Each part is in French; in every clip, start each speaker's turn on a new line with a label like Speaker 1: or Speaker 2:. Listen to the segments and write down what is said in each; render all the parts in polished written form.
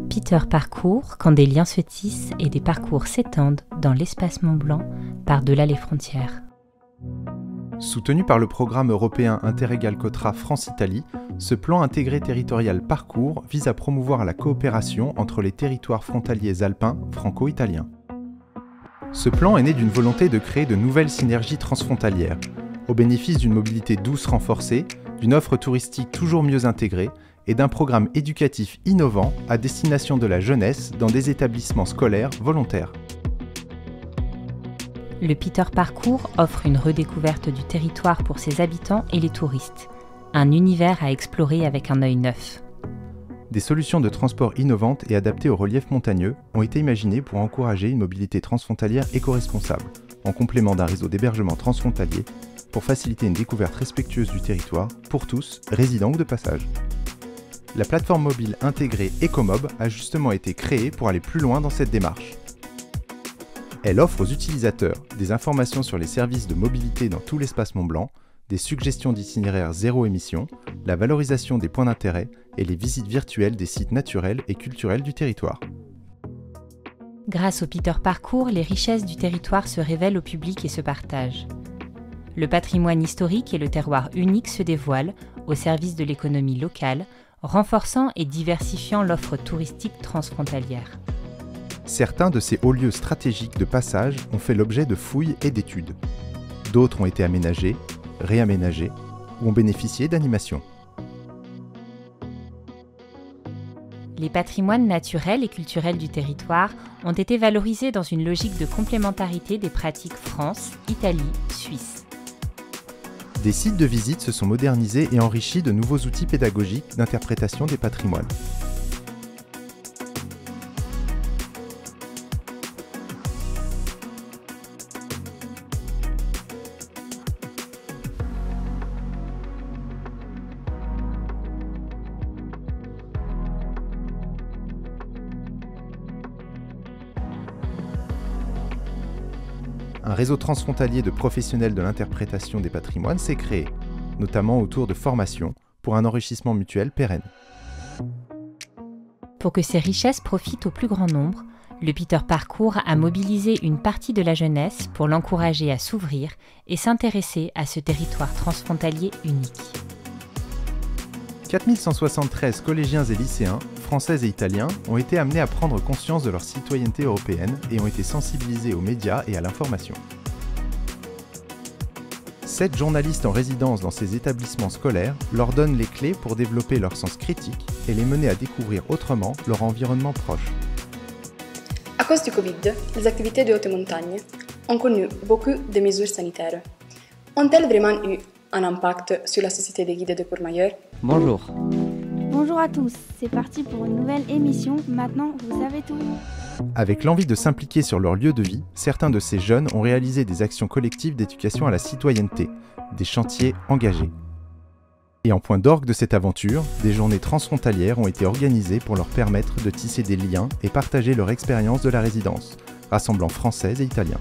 Speaker 1: Peter Parcours, quand des liens se tissent et des parcours s'étendent dans l'espace Mont-Blanc par-delà les frontières.
Speaker 2: Soutenu par le programme européen Interégal-Cotra France-Italie, ce plan intégré territorial Parcours vise à promouvoir la coopération entre les territoires frontaliers alpins franco-italiens. Ce plan est né d'une volonté de créer de nouvelles synergies transfrontalières, au bénéfice d'une mobilité douce renforcée, d'une offre touristique toujours mieux intégrée et d'un programme éducatif innovant à destination de la jeunesse dans des établissements scolaires volontaires.
Speaker 1: Le Peter Parcours offre une redécouverte du territoire pour ses habitants et les touristes, un univers à explorer avec un œil neuf.
Speaker 2: Des solutions de transport innovantes et adaptées au relief montagneux ont été imaginées pour encourager une mobilité transfrontalière éco-responsable, en complément d'un réseau d'hébergement transfrontalier, pour faciliter une découverte respectueuse du territoire pour tous, résidents ou de passage. La plateforme mobile intégrée Ecomob a justement été créée pour aller plus loin dans cette démarche. Elle offre aux utilisateurs des informations sur les services de mobilité dans tout l'espace Mont-Blanc, des suggestions d'itinéraires zéro émission, la valorisation des points d'intérêt et les visites virtuelles des sites naturels et culturels du territoire.
Speaker 1: Grâce au Peter Parcours, les richesses du territoire se révèlent au public et se partagent. Le patrimoine historique et le terroir unique se dévoilent au service de l'économie locale, renforçant et diversifiant l'offre touristique transfrontalière.
Speaker 2: Certains de ces hauts lieux stratégiques de passage ont fait l'objet de fouilles et d'études. D'autres ont été aménagés, réaménagés ou ont bénéficié d'animations.
Speaker 1: Les patrimoines naturels et culturels du territoire ont été valorisés dans une logique de complémentarité des pratiques France, Italie, Suisse.
Speaker 2: Des sites de visite se sont modernisés et enrichis de nouveaux outils pédagogiques d'interprétation des patrimoines. Un réseau transfrontalier de professionnels de l'interprétation des patrimoines s'est créé, notamment autour de formations, pour un enrichissement mutuel pérenne.
Speaker 1: Pour que ces richesses profitent au plus grand nombre, le Peter Parcours a mobilisé une partie de la jeunesse pour l'encourager à s'ouvrir et s'intéresser à ce territoire transfrontalier unique.
Speaker 2: 4173 collégiens et lycéens, français et italiens, ont été amenés à prendre conscience de leur citoyenneté européenne et ont été sensibilisés aux médias et à l'information. 7 journalistes en résidence dans ces établissements scolaires leur donnent les clés pour développer leur sens critique et les mener à découvrir autrement leur environnement proche.
Speaker 3: À cause du Covid, les activités de haute montagne ont connu beaucoup de mesures sanitaires. Ont-elles vraiment eu un impact sur la société des guides de Courmayeur?
Speaker 4: Bonjour.
Speaker 5: Bonjour à tous, c'est parti pour une nouvelle émission. Maintenant, vous savez tout.
Speaker 2: Avec l'envie de s'impliquer sur leur lieu de vie, certains de ces jeunes ont réalisé des actions collectives d'éducation à la citoyenneté, des chantiers engagés. Et en point d'orgue de cette aventure, des journées transfrontalières ont été organisées pour leur permettre de tisser des liens et partager leur expérience de la résidence, rassemblant Français et Italiens.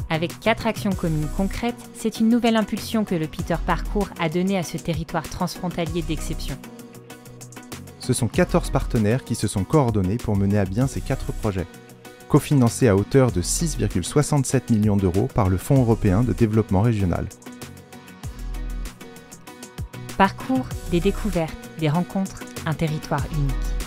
Speaker 1: Avec 4 actions communes concrètes, c'est une nouvelle impulsion que le Peter Parcours a donnée à ce territoire transfrontalier d'exception.
Speaker 2: Ce sont 14 partenaires qui se sont coordonnés pour mener à bien ces 4 projets, cofinancés à hauteur de 6,67 millions d'euros par le Fonds européen de développement régional.
Speaker 1: Parcours, des découvertes, des rencontres, un territoire unique.